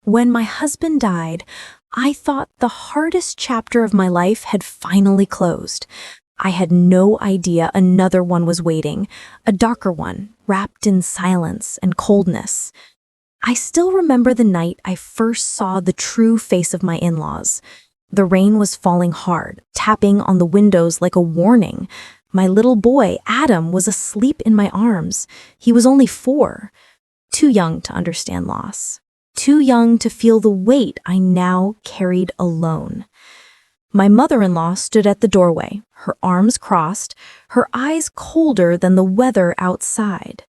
When my husband died, I thought the hardest chapter of my life had finally closed. I had no idea another one was waiting, a darker one, wrapped in silence and coldness. I still remember the night I first saw the true face of my in-laws. The rain was falling hard, tapping on the windows like a warning. My little boy, Adam, was asleep in my arms. He was only 4, too young to understand loss, too young to feel the weight I now carried alone. My mother-in-law stood at the doorway, her arms crossed, her eyes colder than the weather outside.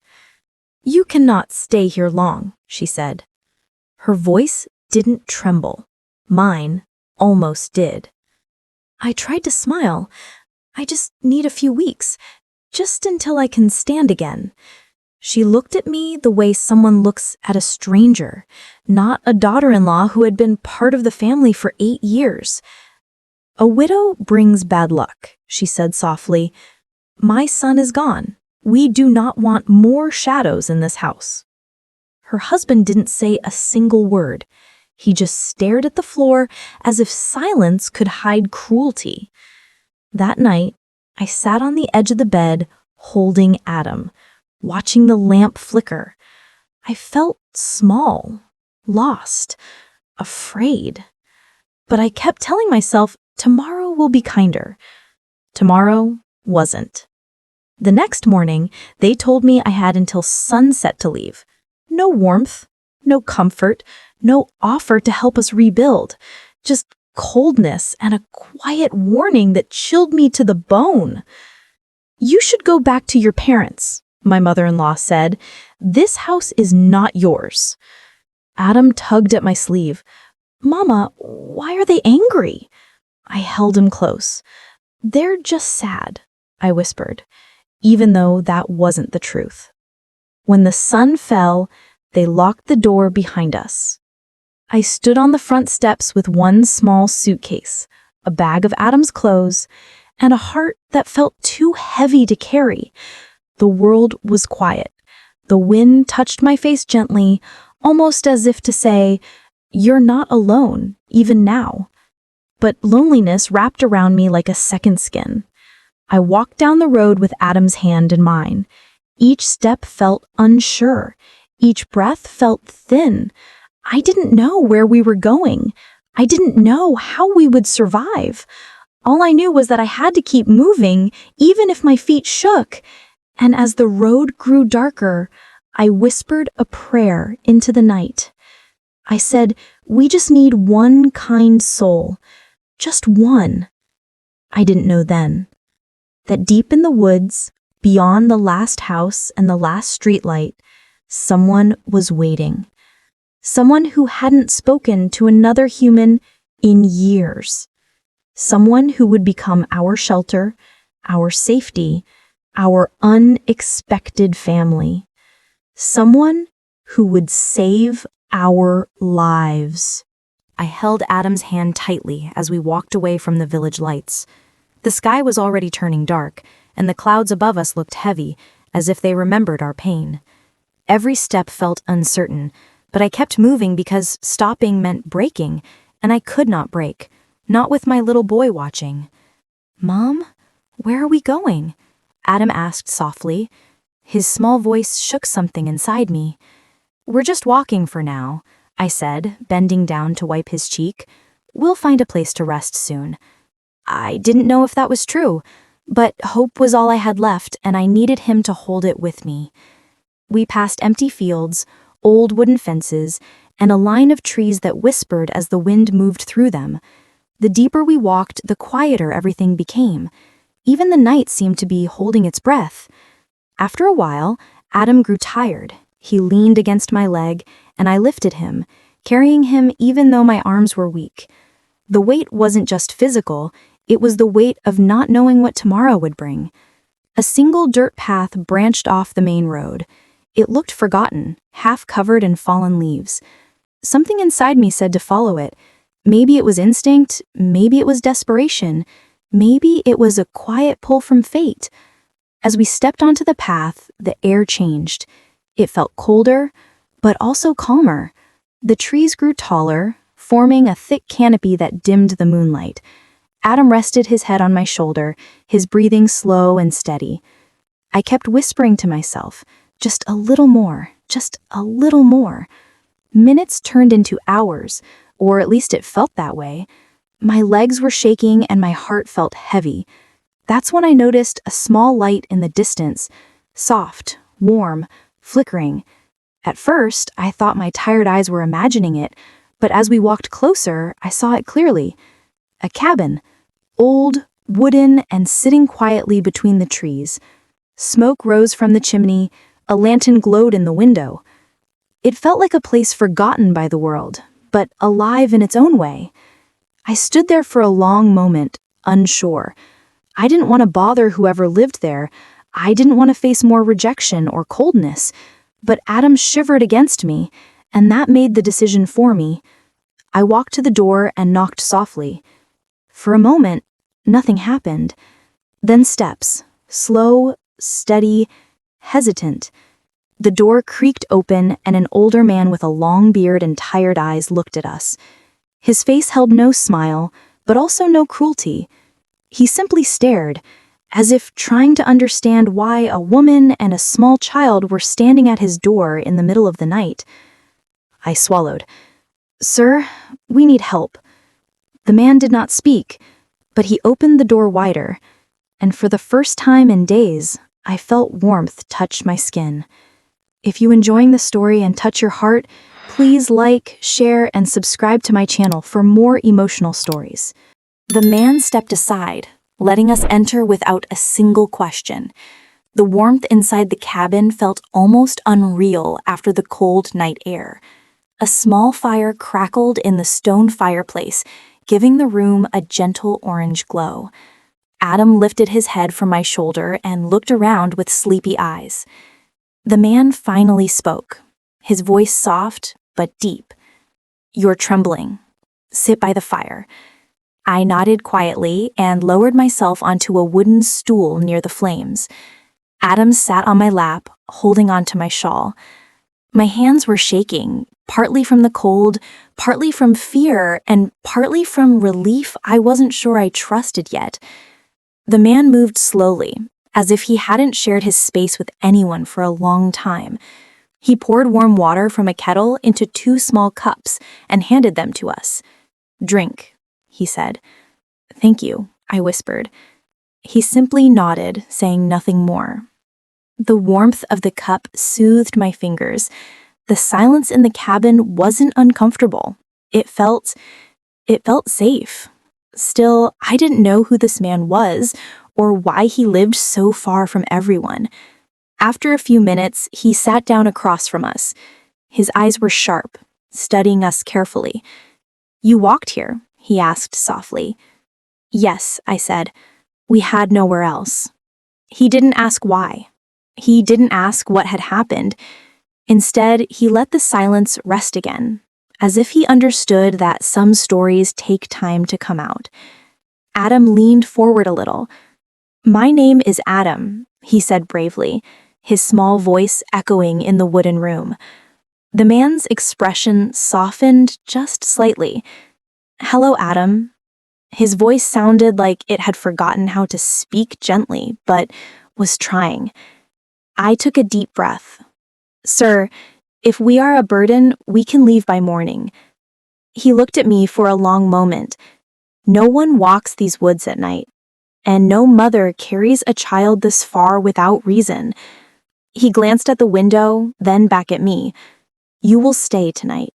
"You cannot stay here long," she said. Her voice didn't tremble. Mine almost did. I tried to smile. "I just need a few weeks, just until I can stand again." She looked at me the way someone looks at a stranger, not a daughter-in-law who had been part of the family for 8 years. "A widow brings bad luck," she said softly. "My son is gone. We do not want more shadows in this house." Her husband didn't say a single word. He just stared at the floor as if silence could hide cruelty. That night, I sat on the edge of the bed, holding Adam, watching the lamp flicker. I felt small, lost, afraid. But I kept telling myself, tomorrow will be kinder. Tomorrow wasn't. The next morning, they told me I had until sunset to leave. No warmth, no comfort, no offer to help us rebuild. Just coldness and a quiet warning that chilled me to the bone. "You should go back to your parents," my mother-in-law said. "This house is not yours." Adam tugged at my sleeve. "Mama, why are they angry?" I held him close. "They're just sad," I whispered, even though that wasn't the truth. When the sun fell, they locked the door behind us. I stood on the front steps with one small suitcase, a bag of Adam's clothes, and a heart that felt too heavy to carry. The world was quiet. The wind touched my face gently, almost as if to say, "You're not alone, even now." But loneliness wrapped around me like a second skin. I walked down the road with Adam's hand in mine. Each step felt unsure. Each breath felt thin. I didn't know where we were going. I didn't know how we would survive. All I knew was that I had to keep moving, even if my feet shook. And as the road grew darker, I whispered a prayer into the night. I said, "We just need one kind soul. Just one." I didn't know then that deep in the woods, beyond the last house and the last streetlight, someone was waiting. Someone who hadn't spoken to another human in years. Someone who would become our shelter, our safety, our unexpected family. Someone who would save our lives. I held Adam's hand tightly as we walked away from the village lights. The sky was already turning dark, and the clouds above us looked heavy, as if they remembered our pain. Every step felt uncertain, but I kept moving because stopping meant breaking, and I could not break, not with my little boy watching. "Mom, where are we going?" Adam asked softly. His small voice shook something inside me. "We're just walking for now," I said, bending down to wipe his cheek. "We'll find a place to rest soon." I didn't know if that was true, but hope was all I had left, and I needed him to hold it with me. We passed empty fields, old wooden fences, and a line of trees that whispered as the wind moved through them. The deeper we walked, the quieter everything became. Even the night seemed to be holding its breath. After a while, Adam grew tired. He leaned against my leg, and I lifted him, carrying him even though my arms were weak. The weight wasn't just physical, it was the weight of not knowing what tomorrow would bring. A single dirt path branched off the main road. It looked forgotten, half covered in fallen leaves. Something inside me said to follow it. Maybe it was instinct, maybe it was desperation, maybe it was a quiet pull from fate. As we stepped onto the path, the air changed. It felt colder, but also calmer. The trees grew taller, forming a thick canopy that dimmed the moonlight. Adam rested his head on my shoulder, his breathing slow and steady. I kept whispering to myself, just a little more, just a little more. Minutes turned into hours, or at least it felt that way. My legs were shaking and my heart felt heavy. That's when I noticed a small light in the distance, soft, warm, flickering. At first, I thought my tired eyes were imagining it, but as we walked closer, I saw it clearly. A cabin, old, wooden, and sitting quietly between the trees. Smoke rose from the chimney, a lantern glowed in the window. It felt like a place forgotten by the world, but alive in its own way. I stood there for a long moment, unsure. I didn't want to bother whoever lived there. I didn't want to face more rejection or coldness. But Adam shivered against me, and that made the decision for me. I walked to the door and knocked softly. For a moment, nothing happened. Then steps, slow, steady, hesitant. The door creaked open, and an older man with a long beard and tired eyes looked at us. His face held no smile, but also no cruelty. He simply stared, as if trying to understand why a woman and a small child were standing at his door in the middle of the night. I swallowed. "Sir, we need help." The man did not speak, but he opened the door wider, and for the first time in days, I felt warmth touch my skin. If you enjoying the story and touch your heart, please like, share, and subscribe to my channel for more emotional stories. The man stepped aside, letting us enter without a single question. The warmth inside the cabin felt almost unreal after the cold night air. A small fire crackled in the stone fireplace, giving the room a gentle orange glow. Adam lifted his head from my shoulder and looked around with sleepy eyes. The man finally spoke, his voice soft but deep. "You're trembling. Sit by the fire." I nodded quietly and lowered myself onto a wooden stool near the flames. Adam sat on my lap, holding onto my shawl. My hands were shaking, partly from the cold, partly from fear, and partly from relief I wasn't sure I trusted yet. The man moved slowly, as if he hadn't shared his space with anyone for a long time. He poured warm water from a kettle into 2 small cups and handed them to us. "Drink," he said. "Thank you," I whispered. He simply nodded, saying nothing more. The warmth of the cup soothed my fingers. The silence in the cabin wasn't uncomfortable. It felt safe. Still, I didn't know who this man was or why he lived so far from everyone. After a few minutes, he sat down across from us. His eyes were sharp, studying us carefully. "You walked here?" he asked softly. "Yes," I said. "We had nowhere else." He didn't ask why. He didn't ask what had happened. Instead, he let the silence rest again, as if he understood that some stories take time to come out. Adam leaned forward a little. "My name is Adam," he said bravely, his small voice echoing in the wooden room. The man's expression softened just slightly. "Hello, Adam." His voice sounded like it had forgotten how to speak gently, but was trying. I took a deep breath. "Sir, if we are a burden, we can leave by morning." He looked at me for a long moment. No one walks these woods at night, and no mother carries a child this far without reason. He glanced at the window, then back at me. "You will stay tonight."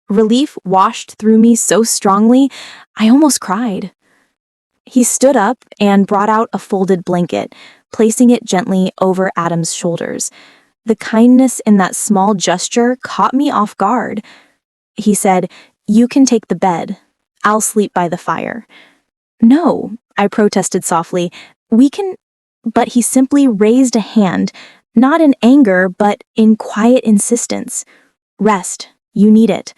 Relief washed through me so strongly, I almost cried. He stood up and brought out a folded blanket, placing it gently over Adam's shoulders. The kindness in that small gesture caught me off guard. He said, "You can take the bed. I'll sleep by the fire." "No," I protested softly. "We can—" But he simply raised a hand, not in anger, but in quiet insistence. "Rest. You need it."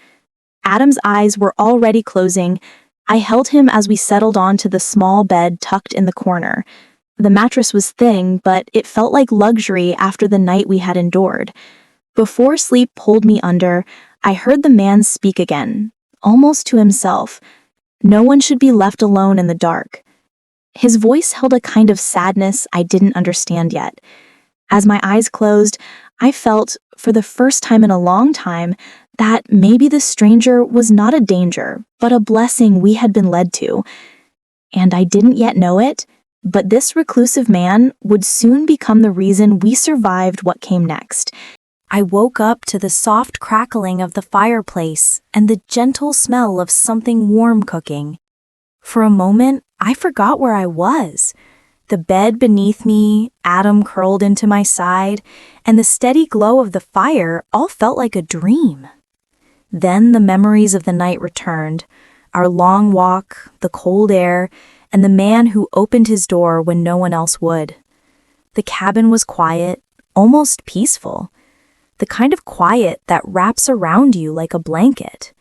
Adam's eyes were already closing. I held him as we settled onto the small bed tucked in the corner. The mattress was thin, but it felt like luxury after the night we had endured. Before sleep pulled me under, I heard the man speak again, almost to himself. No one should be left alone in the dark. His voice held a kind of sadness I didn't understand yet. As my eyes closed, I felt, for the first time in a long time, that maybe the stranger was not a danger, but a blessing we had been led to. And I didn't yet know it, but this reclusive man would soon become the reason we survived what came next. I woke up to the soft crackling of the fireplace and the gentle smell of something warm cooking. For a moment, I forgot where I was. The bed beneath me, Adam curled into my side, and the steady glow of the fire all felt like a dream. Then the memories of the night returned, our long walk, the cold air, and the man who opened his door when no one else would. The cabin was quiet, almost peaceful, the kind of quiet that wraps around you like a blanket.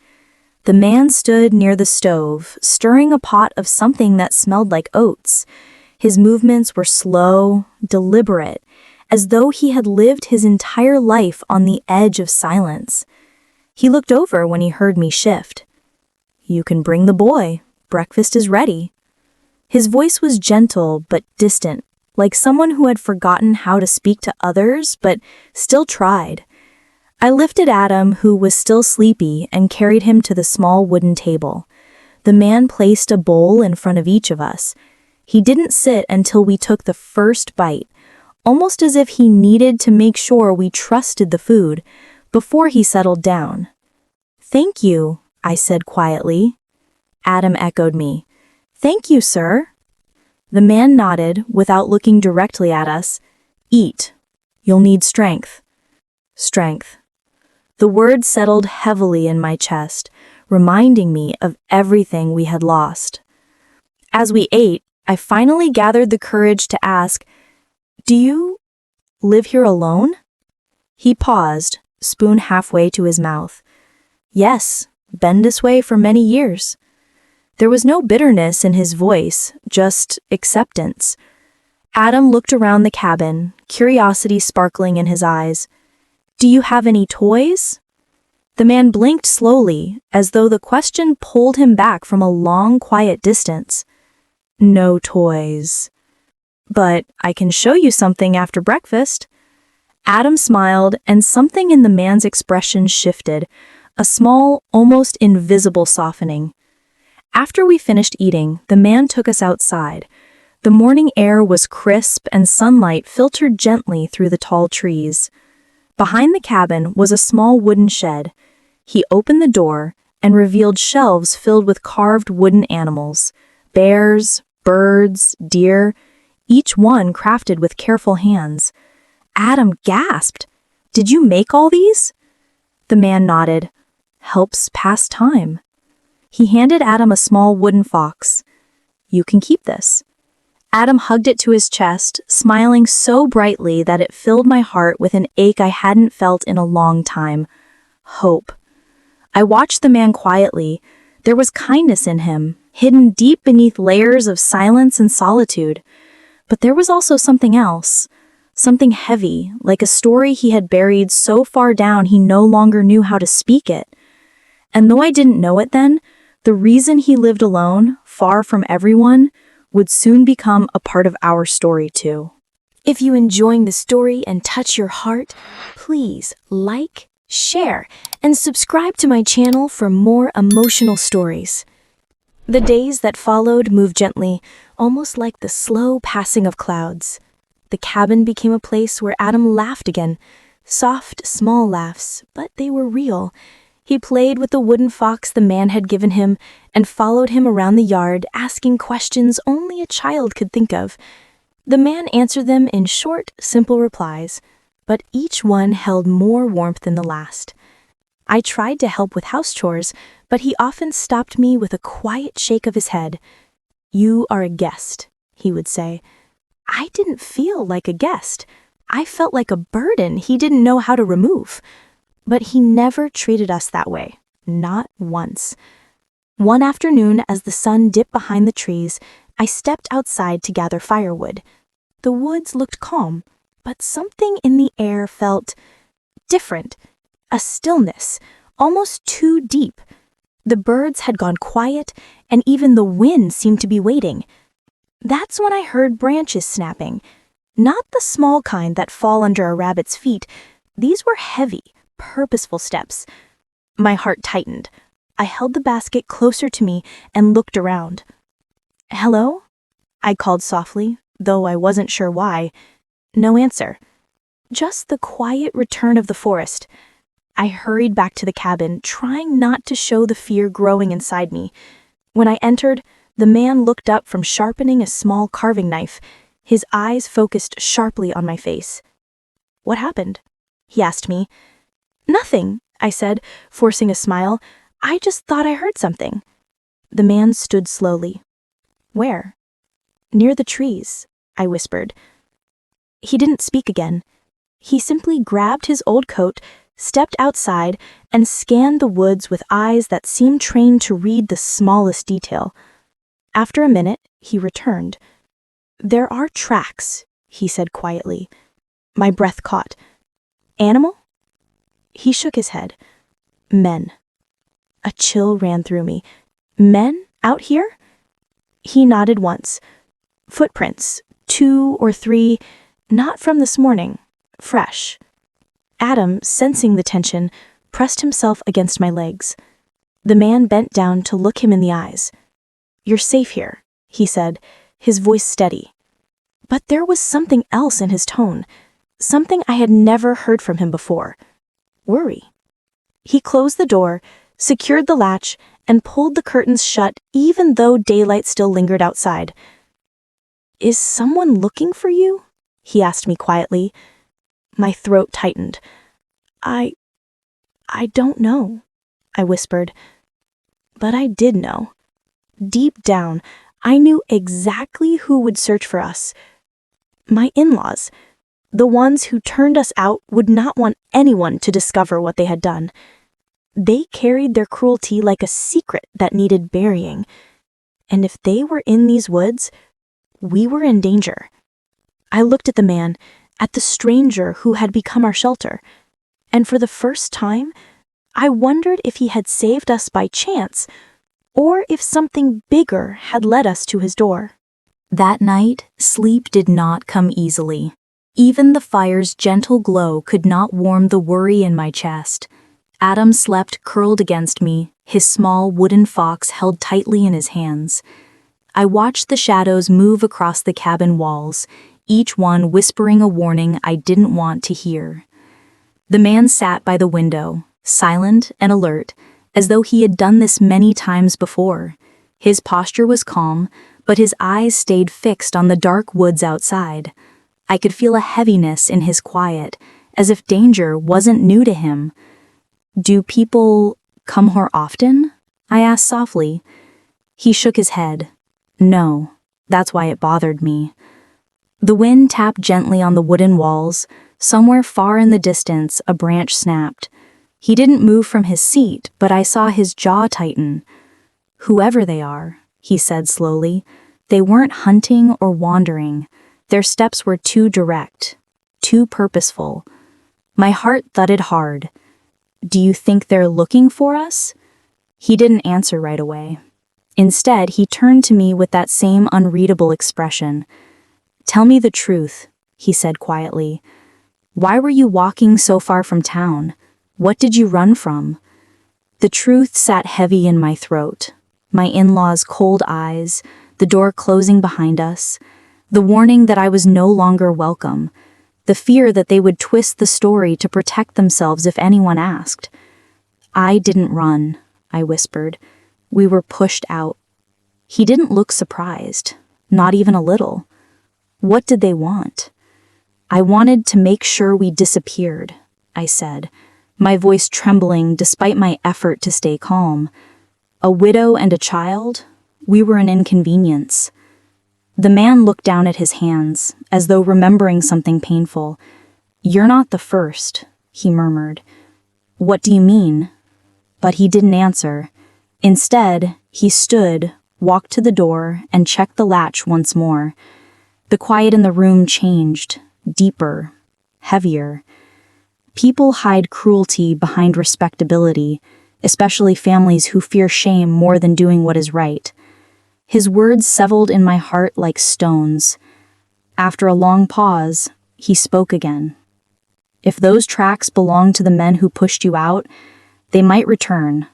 The man stood near the stove, stirring a pot of something that smelled like oats. His movements were slow, deliberate, as though he had lived his entire life on the edge of silence. He looked over when he heard me shift. "You can bring the boy. Breakfast is ready." His voice was gentle but distant, like someone who had forgotten how to speak to others but still tried. I lifted Adam, who was still sleepy, and carried him to the small wooden table. The man placed a bowl in front of each of us. He didn't sit until we took the first bite, almost as if he needed to make sure we trusted the food, before he settled down. "Thank you," I said quietly. Adam echoed me. "Thank you, sir." The man nodded without looking directly at us. "Eat. You'll need strength." Strength. The word settled heavily in my chest, reminding me of everything we had lost. As we ate, I finally gathered the courage to ask, "Do you live here alone?" He paused, spoon halfway to his mouth. "Yes, been this way for many years." There was no bitterness in his voice, just acceptance. Adam looked around the cabin, curiosity sparkling in his eyes. "Do you have any toys?" The man blinked slowly, as though the question pulled him back from a long, quiet distance. "No toys. But I can show you something after breakfast." Adam smiled, and something in the man's expression shifted, a small, almost invisible softening. After we finished eating, the man took us outside. The morning air was crisp and sunlight filtered gently through the tall trees. Behind the cabin was a small wooden shed. He opened the door and revealed shelves filled with carved wooden animals, bears, birds, deer, each one crafted with careful hands. Adam gasped. "Did you make all these?" The man nodded. "Helps pass time." He handed Adam a small wooden fox. "You can keep this." Adam hugged it to his chest, smiling so brightly that it filled my heart with an ache I hadn't felt in a long time. Hope. I watched the man quietly. There was kindness in him, hidden deep beneath layers of silence and solitude. But there was also something else. Something heavy, like a story he had buried so far down he no longer knew how to speak it. And though I didn't know it then, the reason he lived alone, far from everyone, would soon become a part of our story too. If you enjoying the story and touch your heart, please like, share, and subscribe to my channel for more emotional stories. The days that followed moved gently, almost like the slow passing of clouds. The cabin became a place where Adam laughed again. Soft, small laughs, but they were real. He played with the wooden fox the man had given him and followed him around the yard, asking questions only a child could think of. The man answered them in short, simple replies, but each one held more warmth than the last. I tried to help with house chores, but he often stopped me with a quiet shake of his head. "You are a guest," he would say. I didn't feel like a guest. I felt like a burden he didn't know how to remove. But he never treated us that way, not once. One afternoon, as the sun dipped behind the trees, I stepped outside to gather firewood. The woods looked calm, but something in the air felt different. A stillness, almost too deep. The birds had gone quiet, and even the wind seemed to be waiting. That's when I heard branches snapping. Not the small kind that fall under a rabbit's feet. These were heavy, purposeful steps. My heart tightened. I held the basket closer to me and looked around. "Hello?" I called softly, though I wasn't sure why. No answer. Just the quiet return of the forest. I hurried back to the cabin, trying not to show the fear growing inside me. When I entered, the man looked up from sharpening a small carving knife, his eyes focused sharply on my face. "What happened?" he asked me. "Nothing," I said, forcing a smile. "I just thought I heard something." The man stood slowly. "Where?" "Near the trees," I whispered. He didn't speak again. He simply grabbed his old coat, stepped outside, and scanned the woods with eyes that seemed trained to read the smallest detail. After a minute, he returned. "There are tracks," he said quietly. My breath caught. "Animal?" He shook his head. "Men." A chill ran through me. "Men? Out here?" He nodded once. "Footprints, 2 or 3, not from this morning, fresh." Adam, sensing the tension, pressed himself against my legs. The man bent down to look him in the eyes. "You're safe here," he said, his voice steady. But there was something else in his tone, something I had never heard from him before. Worry. He closed the door, secured the latch, and pulled the curtains shut even though daylight still lingered outside. "Is someone looking for you?" he asked me quietly. My throat tightened. I don't know," I whispered. But I did know. Deep down, I knew exactly who would search for us. My in-laws. The ones who turned us out would not want anyone to discover what they had done. They carried their cruelty like a secret that needed burying. And if they were in these woods, we were in danger. I looked at the man, at the stranger who had become our shelter, and for the first time, I wondered if he had saved us by chance, or if something bigger had led us to his door. That night, sleep did not come easily. Even the fire's gentle glow could not warm the worry in my chest. Adam slept curled against me, his small wooden fox held tightly in his hands. I watched the shadows move across the cabin walls, each one whispering a warning I didn't want to hear. The man sat by the window, silent and alert, as though he had done this many times before. His posture was calm, but his eyes stayed fixed on the dark woods outside. I could feel a heaviness in his quiet, as if danger wasn't new to him. "Do people come here often?" I asked softly. He shook his head. "No, that's why it bothered me." The wind tapped gently on the wooden walls. Somewhere far in the distance, a branch snapped. He didn't move from his seat, but I saw his jaw tighten. "Whoever they are," he said slowly, "they weren't hunting or wandering. Their steps were too direct, too purposeful." My heart thudded hard. "Do you think they're looking for us?" He didn't answer right away. Instead, he turned to me with that same unreadable expression. "Tell me the truth," he said quietly. "Why were you walking so far from town? What did you run from?" The truth sat heavy in my throat. My in-laws' cold eyes, the door closing behind us, the warning that I was no longer welcome, the fear that they would twist the story to protect themselves if anyone asked. "I didn't run," I whispered. "We were pushed out." He didn't look surprised, not even a little. What did they want? "I wanted to make sure we disappeared," I said, my voice trembling despite my effort to stay calm. "A widow and a child? We were an inconvenience." The man looked down at his hands, as though remembering something painful. "You're not the first," he murmured. "What do you mean?" But he didn't answer. Instead, he stood, walked to the door, and checked the latch once more. The quiet in the room changed, deeper, heavier. People hide cruelty behind respectability, especially families who fear shame more than doing what is right. His words settled in my heart like stones. After a long pause, he spoke again. If those tracks belong to the men who pushed you out, they might return.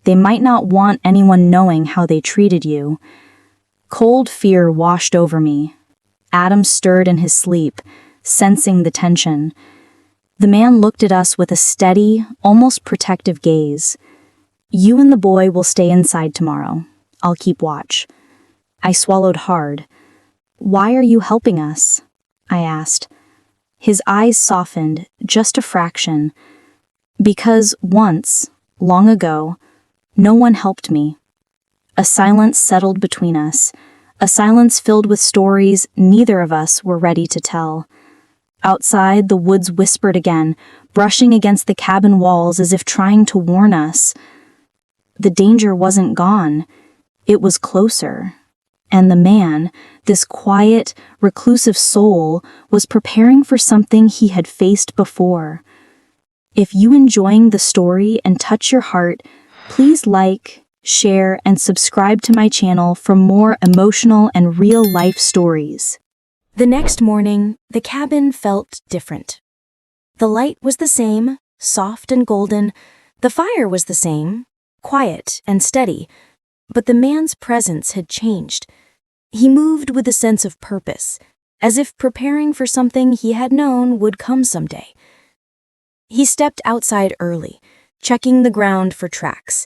They might not want anyone knowing how they treated you. Cold fear washed over me. Adam stirred in his sleep, sensing the tension. The man looked at us with a steady, almost protective gaze. You and the boy will stay inside tomorrow. I'll keep watch. I swallowed hard. Why are you helping us? I asked. His eyes softened, just a fraction. Because once, long ago, no one helped me. A silence settled between us, a silence filled with stories neither of us were ready to tell. Outside, the woods whispered again, brushing against the cabin walls as if trying to warn us. The danger wasn't gone. It was closer. And the man, this quiet, reclusive soul, was preparing for something he had faced before. If you enjoying the story and touch your heart, please like, share, and subscribe to my channel for more emotional and real-life stories. The next morning, the cabin felt different. The light was the same, soft and golden. The fire was the same, quiet and steady. But the man's presence had changed. He moved with a sense of purpose, as if preparing for something he had known would come someday. He stepped outside early, checking the ground for tracks.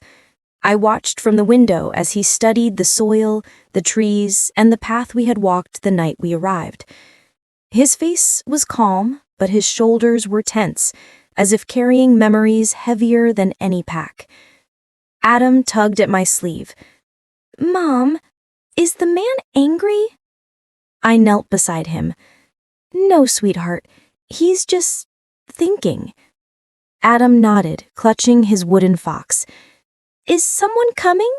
I watched from the window as he studied the soil, the trees, and the path we had walked the night we arrived. His face was calm, but his shoulders were tense, as if carrying memories heavier than any pack. Adam tugged at my sleeve. "Mom, is the man angry?" I knelt beside him. "No, sweetheart, he's just thinking." Adam nodded, clutching his wooden fox. "Is someone coming?"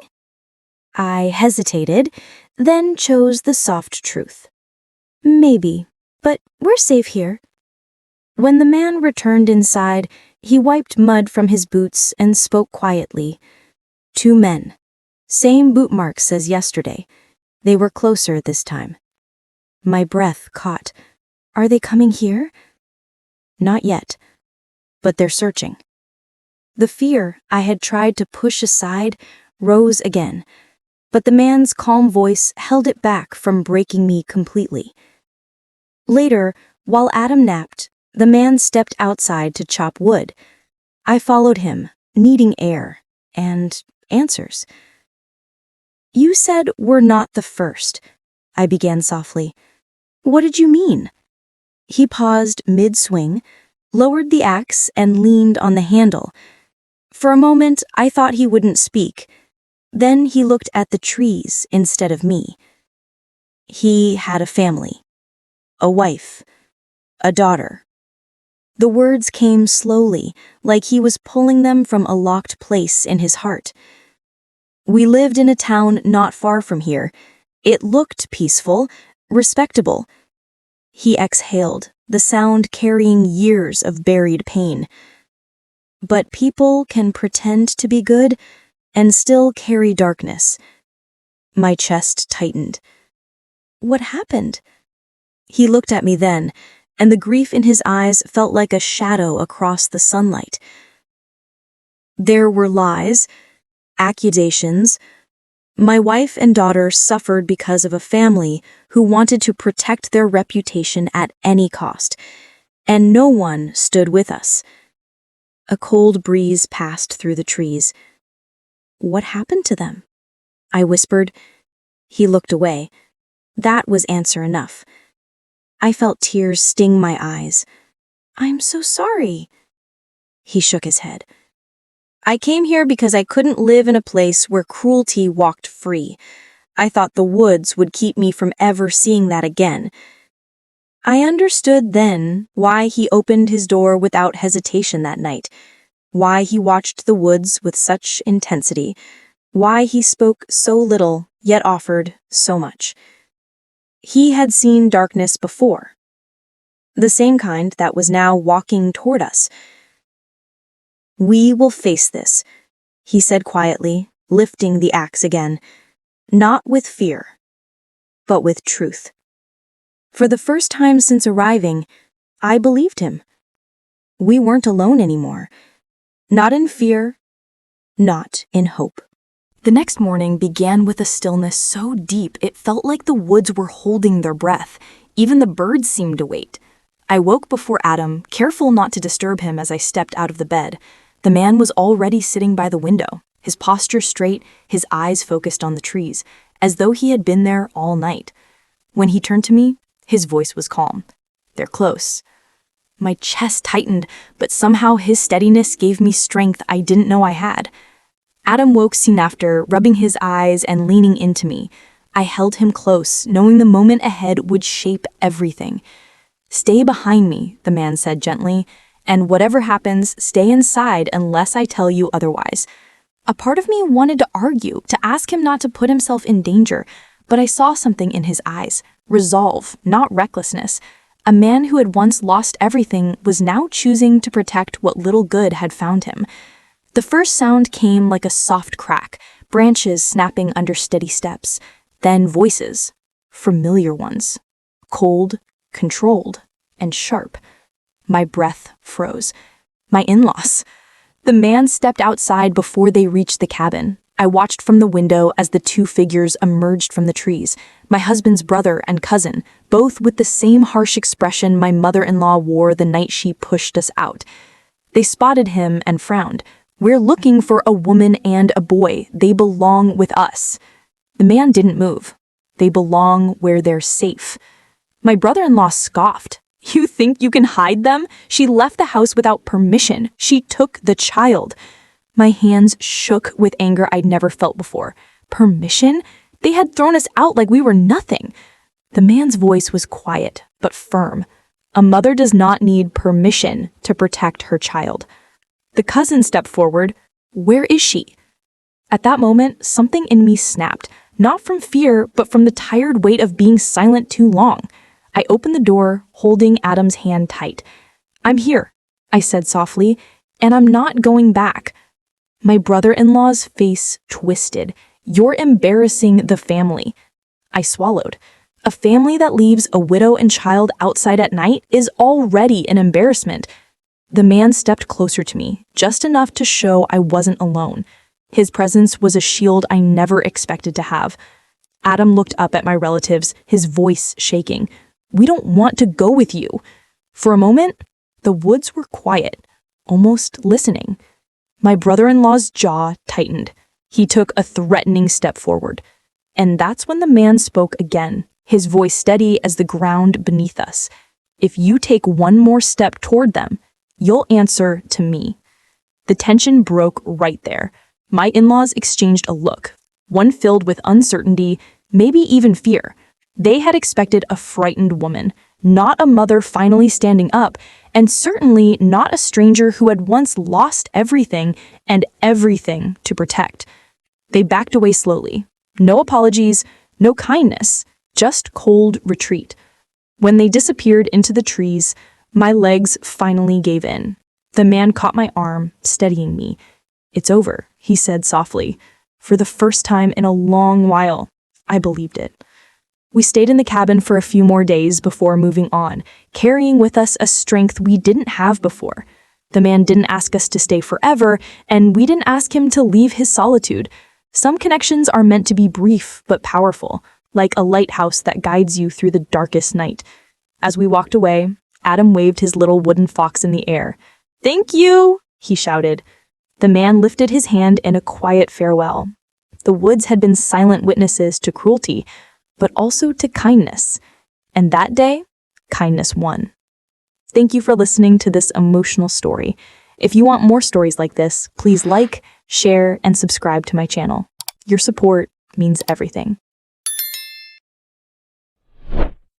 I hesitated, then chose the soft truth. "Maybe, but we're safe here." When the man returned inside, he wiped mud from his boots and spoke quietly. "Two men. Same boot marks as yesterday. They were closer this time." My breath caught. "Are they coming here?" "Not yet, but they're searching." The fear I had tried to push aside rose again, but the man's calm voice held it back from breaking me completely. Later, while Adam napped, the man stepped outside to chop wood. I followed him, needing air and answers. "You said we're not the first," I began softly. "What did you mean?" He paused mid-swing, lowered the axe, and leaned on the handle. For a moment, I thought he wouldn't speak. Then he looked at the trees instead of me. He had a family, a wife, a daughter. The words came slowly, like he was pulling them from a locked place in his heart. We lived in a town not far from here. It looked peaceful, respectable. He exhaled, the sound carrying years of buried pain. But people can pretend to be good and still carry darkness. My chest tightened. "What happened?" He looked at me then, and the grief in his eyes felt like a shadow across the sunlight. There were lies, accusations. My wife and daughter suffered because of a family who wanted to protect their reputation at any cost, and no one stood with us. A cold breeze passed through the trees. "What happened to them?" I whispered. He looked away. That was answer enough. I felt tears sting my eyes. "I'm so sorry." He shook his head. "I came here because I couldn't live in a place where cruelty walked free. I thought the woods would keep me from ever seeing that again." I understood then why he opened his door without hesitation that night, why he watched the woods with such intensity, why he spoke so little yet offered so much. He had seen darkness before, the same kind that was now walking toward us, "We will face this," he said quietly, lifting the axe again. "Not with fear, but with truth." For the first time since arriving, I believed him. We weren't alone anymore. Not in fear, not in hope. The next morning began with a stillness so deep it felt like the woods were holding their breath. Even the birds seemed to wait. I woke before Adam, careful not to disturb him as I stepped out of the bed. The man was already sitting by the window, his posture straight, his eyes focused on the trees, as though he had been there all night. When he turned to me, his voice was calm. "They're close." My chest tightened, but somehow his steadiness gave me strength I didn't know I had. Adam woke soon after, rubbing his eyes and leaning into me. I held him close, knowing the moment ahead would shape everything. "Stay behind me," the man said gently, "and whatever happens, stay inside unless I tell you otherwise." A part of me wanted to argue, to ask him not to put himself in danger, but I saw something in his eyes. Resolve, not recklessness. A man who had once lost everything was now choosing to protect what little good had found him. The first sound came like a soft crack, branches snapping under steady steps, then voices, familiar ones, cold, controlled, and sharp. My breath froze. My in-laws. The man stepped outside before they reached the cabin. I watched from the window as the two figures emerged from the trees, my husband's brother and cousin, both with the same harsh expression my mother-in-law wore the night she pushed us out. They spotted him and frowned. "We're looking for a woman and a boy. They belong with us." The man didn't move. "They belong where they're safe." My brother-in-law scoffed. "You think you can hide them? She left the house without permission. She took the child." My hands shook with anger I'd never felt before. Permission? They had thrown us out like we were nothing. The man's voice was quiet, but firm. A mother does not need permission to protect her child. The cousin stepped forward. "Where is she?" At that moment, something in me snapped, not from fear, but from the tired weight of being silent too long. I opened the door, holding Adam's hand tight. "I'm here," I said softly, "and I'm not going back." My brother-in-law's face twisted. "You're embarrassing the family." I swallowed. A family that leaves a widow and child outside at night is already an embarrassment. The man stepped closer to me, just enough to show I wasn't alone. His presence was a shield I never expected to have. Adam looked up at my relatives, his voice shaking. "We don't want to go with you." For a moment, the woods were quiet, almost listening. My brother-in-law's jaw tightened. He took a threatening step forward. And that's when the man spoke again, his voice steady as the ground beneath us. "If you take one more step toward them, you'll answer to me." The tension broke right there. My in-laws exchanged a look, one filled with uncertainty, maybe even fear. They had expected a frightened woman, not a mother finally standing up, and certainly not a stranger who had once lost everything and everything to protect. They backed away slowly. No apologies, no kindness, just cold retreat. When they disappeared into the trees, my legs finally gave in. The man caught my arm, steadying me. "It's over," he said softly. For the first time in a long while, I believed it. We stayed in the cabin for a few more days before moving on, carrying with us a strength we didn't have before. The man didn't ask us to stay forever, and we didn't ask him to leave his solitude. Some connections are meant to be brief but powerful, like a lighthouse that guides you through the darkest night. As we walked away, Adam waved his little wooden fox in the air. "Thank you," he shouted. The man lifted his hand in a quiet farewell. The woods had been silent witnesses to cruelty, but also to kindness. And that day, kindness won. Thank you for listening to this emotional story. If you want more stories like this, please like, share, and subscribe to my channel. Your support means everything.